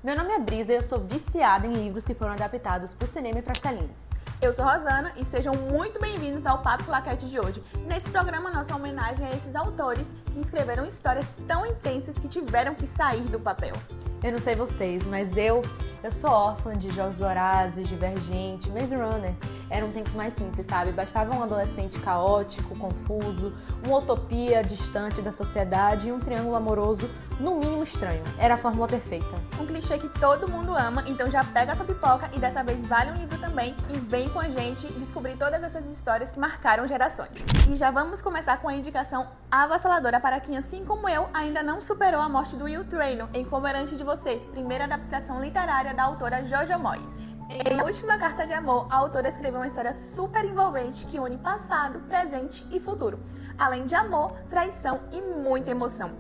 Meu nome é Brisa e eu sou viciada em livros que foram adaptados para o cinema e para as telinhas. Eu sou Rosana e sejam muito bem-vindos ao Papo Claquete de hoje. Nesse programa, nossa homenagem a esses autores que escreveram histórias tão intensas que tiveram que sair do papel. Eu não sei vocês, mas eu sou órfã de Jogos Vorazes, Divergente, Maze Runner. Eram tempos mais simples, sabe? Bastava um adolescente caótico, confuso, uma utopia distante da sociedade e um triângulo amoroso, no mínimo estranho. Era a fórmula perfeita. Um clichê que todo mundo ama, então já pega sua pipoca e dessa vez vale um livro também e vem com a gente descobrir todas essas histórias que marcaram gerações. E já vamos começar com a indicação avassaladora para quem, assim como eu, ainda não superou a morte do Will Traynor em Como Era Antes de Você, primeira adaptação literária da autora Jojo Moyes. Em A Última Carta de Amor, a autora escreveu uma história super envolvente que une passado, presente e futuro, além de amor, traição e muita emoção.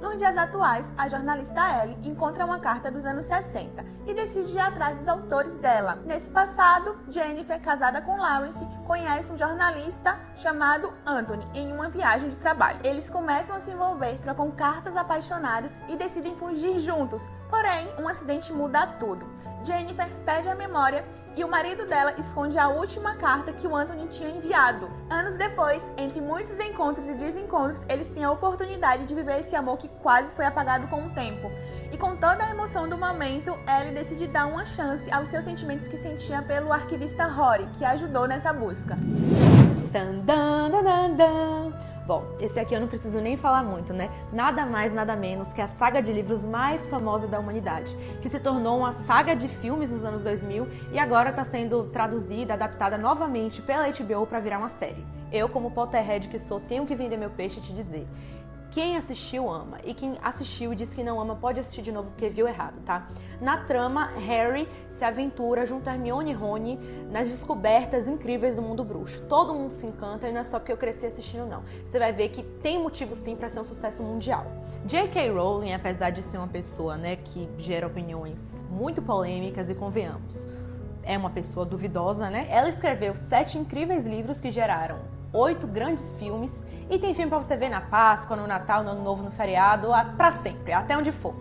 Nos dias atuais, a jornalista Ellie encontra uma carta dos anos 60 e decide ir atrás dos autores dela. Nesse passado, Jennifer, casada com Lawrence, conhece um jornalista chamado Anthony em uma viagem de trabalho. Eles começam a se envolver, trocam cartas apaixonadas e decidem fugir juntos. Porém, um acidente muda tudo. Jennifer perde a memória e o marido dela esconde a última carta que o Anthony tinha enviado. Anos depois, entre muitos encontros e desencontros, eles têm a oportunidade de viver esse amor que quase foi apagado com o tempo. E com toda a emoção do momento, Ellie decide dar uma chance aos seus sentimentos que sentia pelo arquivista Rory, que a ajudou nessa busca. Dan, dan, dan, dan, dan. Bom, esse aqui eu não preciso nem falar muito, né? Nada mais, nada menos que a saga de livros mais famosa da humanidade, que se tornou uma saga de filmes nos anos 2000 e agora está sendo traduzida, adaptada novamente pela HBO para virar uma série. Eu, como Potterhead que sou, tenho que vender meu peixe e te dizer. Quem assistiu ama, e quem assistiu e disse que não ama pode assistir de novo porque viu errado, tá? Na trama, Harry se aventura junto a Hermione e Rony nas descobertas incríveis do mundo bruxo. Todo mundo se encanta e não é só porque eu cresci assistindo, não. Você vai ver que tem motivo sim para ser um sucesso mundial. J.K. Rowling, apesar de ser uma pessoa, né, que gera opiniões muito polêmicas e convenhamos, é uma pessoa duvidosa, né? Ela escreveu 7 incríveis livros que geraram 8 grandes filmes e tem filme pra você ver na Páscoa, no Natal, no Ano Novo, no feriado, pra sempre, até onde for.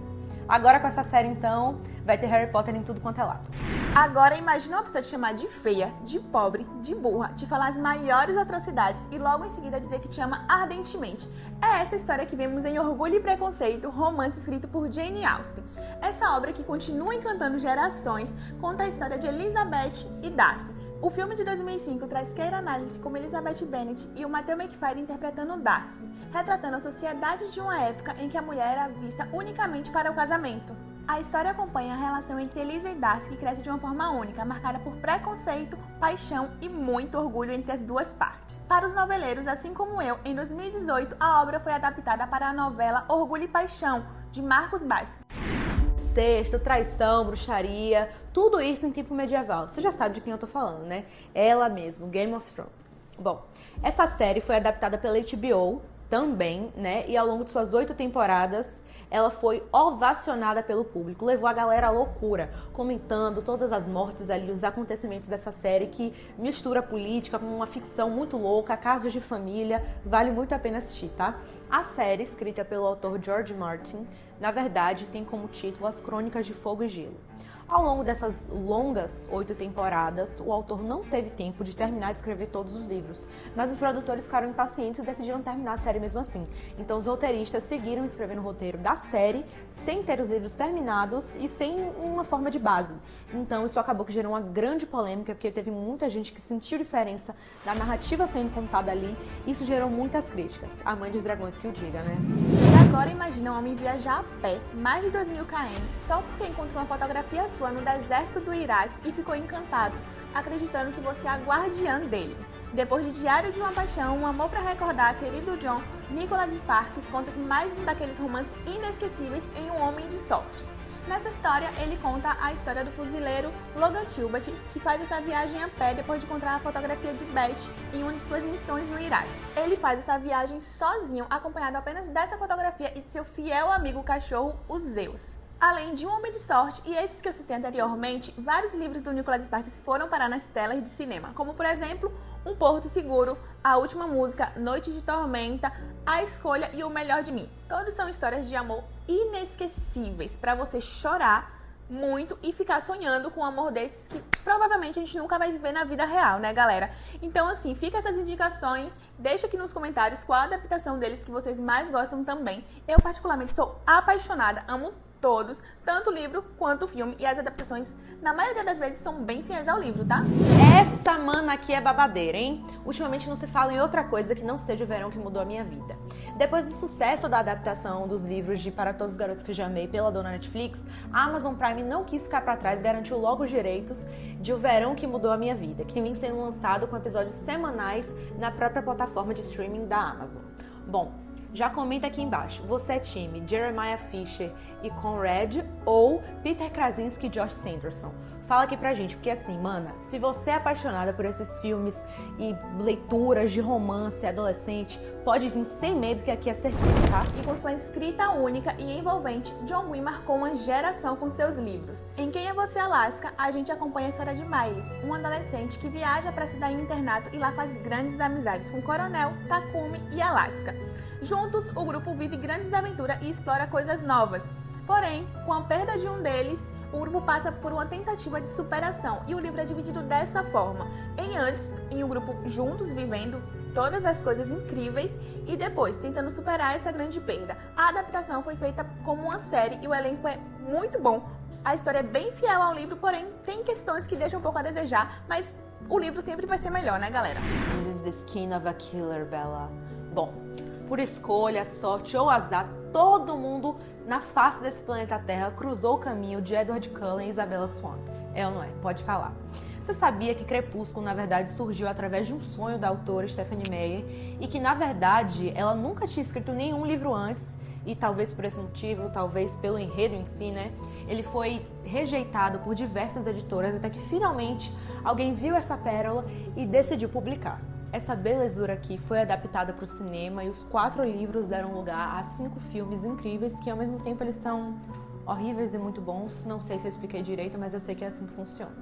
Agora com essa série então, vai ter Harry Potter em tudo quanto é lado. Agora imagina uma pessoa te chamar de feia, de pobre, de burra, te falar as maiores atrocidades e logo em seguida dizer que te ama ardentemente. É essa história que vemos em Orgulho e Preconceito, romance escrito por Jane Austen. Essa obra que continua encantando gerações conta a história de Elizabeth e Darcy. O filme de 2005 traz Keira Knightley como Elizabeth Bennet e o Matthew Macfadyen interpretando Darcy, retratando a sociedade de uma época em que a mulher era vista unicamente para o casamento. A história acompanha a relação entre Elisa e Darcy, que cresce de uma forma única, marcada por preconceito, paixão e muito orgulho entre as duas partes. Para os noveleiros, assim como eu, em 2018 a obra foi adaptada para a novela Orgulho e Paixão, de Marcos Bass. Incesto, traição, bruxaria, tudo isso em tempo medieval. Você já sabe de quem eu tô falando, né? Ela mesmo, Game of Thrones. Bom, essa série foi adaptada pela HBO também, né? E ao longo de suas 8 temporadas, ela foi ovacionada pelo público, levou a galera à loucura, comentando todas as mortes ali, os acontecimentos dessa série que mistura política com uma ficção muito louca, casos de família, vale muito a pena assistir, tá? A série, escrita pelo autor George Martin, na verdade tem como título As Crônicas de Fogo e Gelo. Ao longo dessas longas 8 temporadas, o autor não teve tempo de terminar de escrever todos os livros, mas os produtores ficaram impacientes e decidiram terminar a série mesmo assim. Então os roteiristas seguiram escrevendo o roteiro da série sem ter os livros terminados e sem uma forma de base. Então isso acabou que gerou uma grande polêmica, porque teve muita gente que sentiu diferença da narrativa sendo contada ali. Isso gerou muitas críticas. A Mãe dos Dragões que o diga, né? E agora imagina um homem viajar a pé, mais de 2.000 km, só porque encontrou uma fotografia sua no deserto do Iraque e ficou encantado, acreditando que você é a guardiã dele. Depois de Diário de uma Paixão, Um Amor para Recordar, Querido John, Nicholas Sparks conta mais um daqueles romances inesquecíveis em Um Homem de Sorte. Nessa história, ele conta a história do fuzileiro Logan Tilbert, que faz essa viagem a pé depois de encontrar a fotografia de Beth em uma de suas missões no Iraque. Ele faz essa viagem sozinho, acompanhado apenas dessa fotografia e de seu fiel amigo cachorro, o Zeus. Além de Um Homem de Sorte e esses que eu citei anteriormente, vários livros do Nicholas Sparks foram parar nas telas de cinema, como por exemplo Um Porto Seguro, A Última Música, Noite de Tormenta, A Escolha e O Melhor de Mim. Todos são histórias de amor inesquecíveis para você chorar, muito e ficar sonhando com um amor desses que provavelmente a gente nunca vai viver na vida real, né, galera? Então, assim, fica essas indicações, deixa aqui nos comentários qual a adaptação deles que vocês mais gostam também. Eu, particularmente, sou apaixonada, amo todos, tanto o livro quanto o filme, e as adaptações, na maioria das vezes, são bem fiéis ao livro, tá? Essa mana aqui é babadeira, hein? Ultimamente não se fala em outra coisa que não seja o verão que mudou a minha vida. Depois do sucesso da adaptação dos livros de Para Todos os Garotos que Eu Já Amei pela dona Netflix, a Amazon Prime não quis ficar pra trás e garantiu logo os direitos de O Verão que Mudou a Minha Vida, que vem sendo lançado com episódios semanais na própria plataforma de streaming da Amazon. Bom, já comenta aqui embaixo, você é time Jeremiah Fisher e Conrad ou Peter Krasinski e Josh Sanderson? Fala aqui pra gente, porque assim, mana, se você é apaixonada por esses filmes e leituras de romance adolescente, pode vir sem medo que aqui é certeiro, tá? E com sua escrita única e envolvente, John Gwynne marcou uma geração com seus livros. Em Quem é Você, Alaska, a gente acompanha a história de Miles, um adolescente que viaja para estudar em um internato e lá faz grandes amizades com o Coronel, Takumi e Alaska. Juntos, o grupo vive grandes aventuras e explora coisas novas. Porém, com a perda de um deles, o grupo passa por uma tentativa de superação e o livro é dividido dessa forma. Em um grupo juntos vivendo todas as coisas incríveis e depois tentando superar essa grande perda. A adaptação foi feita como uma série e o elenco é muito bom. A história é bem fiel ao livro, porém tem questões que deixam um pouco a desejar, mas o livro sempre vai ser melhor, né, galera? This is the skin of a killer, Bella. Bom, por escolha, sorte ou azar, todo mundo na face desse planeta Terra cruzou o caminho de Edward Cullen e Isabella Swann. É ou não é? Pode falar. Você sabia que Crepúsculo, na verdade, surgiu através de um sonho da autora Stephenie Meyer e que, na verdade, ela nunca tinha escrito nenhum livro antes e talvez por esse motivo, talvez pelo enredo em si, né? Ele foi rejeitado por diversas editoras até que, finalmente, alguém viu essa pérola e decidiu publicar. Essa belezura aqui foi adaptada para o cinema e os 4 livros deram lugar a 5 filmes incríveis que, ao mesmo tempo, eles são horríveis e muito bons. Não sei se eu expliquei direito, mas eu sei que é assim que funciona.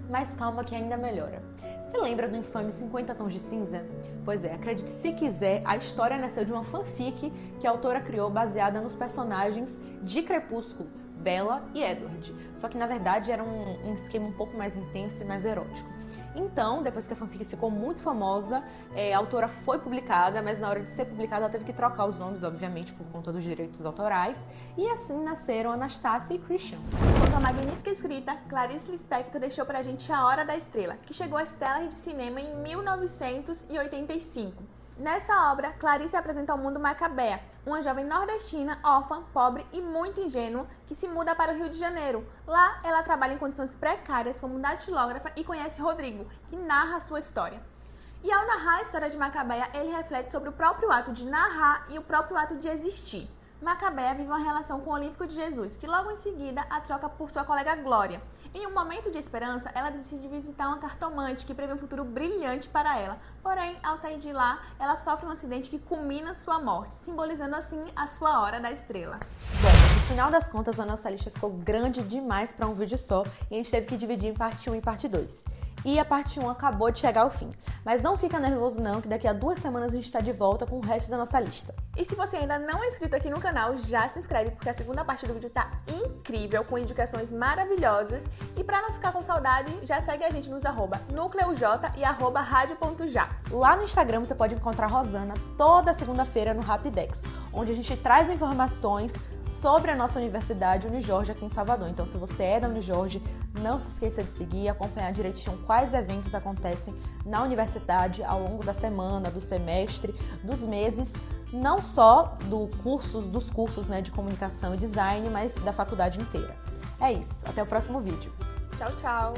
Mas calma que ainda melhora. Você lembra do infame 50 Tons de Cinza? Pois é, acredite se quiser, a história nasceu de uma fanfic que a autora criou baseada nos personagens de Crepúsculo, Bella e Edward. Só que, na verdade, era um esquema um pouco mais intenso e mais erótico. Então, depois que a fanfic ficou muito famosa, a autora foi publicada, mas na hora de ser publicada ela teve que trocar os nomes, obviamente, por conta dos direitos autorais. E assim nasceram Anastasia e Christian. Com sua magnífica escrita, Clarice Lispector deixou pra gente A Hora da Estrela, que chegou às telas de cinema em 1985. Nessa obra, Clarice apresenta ao mundo Macabea, uma jovem nordestina, órfã, pobre e muito ingênua, que se muda para o Rio de Janeiro. Lá, ela trabalha em condições precárias como datilógrafa e conhece Rodrigo, que narra a sua história. E ao narrar a história de Macabea, ele reflete sobre o próprio ato de narrar e o próprio ato de existir. Macabea vive uma relação com o Olímpico de Jesus, que logo em seguida a troca por sua colega Glória. Em um momento de esperança, ela decide visitar uma cartomante que prevê um futuro brilhante para ela. Porém, ao sair de lá, ela sofre um acidente que culmina sua morte, simbolizando assim a sua Hora da Estrela. Bom, no final das contas, a nossa lista ficou grande demais para um vídeo só e a gente teve que dividir em parte 1 e parte 2. E a parte 1 acabou de chegar ao fim. Mas não fica nervoso não, que daqui a 2 semanas a gente está de volta com o resto da nossa lista. E se você ainda não é inscrito aqui no canal, já se inscreve, porque a segunda parte do vídeo tá incrível, com indicações maravilhosas. E pra não ficar com saudade, já segue a gente nos @nucleoj e @radio.já. Lá no Instagram você pode encontrar a Rosana toda segunda-feira no Rapidex, onde a gente traz informações sobre a nossa universidade Unijorge aqui em Salvador. Então, se você é da Unijorge, não se esqueça de seguir e acompanhar direitinho quais eventos acontecem na universidade ao longo da semana, do semestre, dos meses, não só dos cursos, né, de comunicação e design, mas da faculdade inteira. É isso, até o próximo vídeo. Tchau, tchau!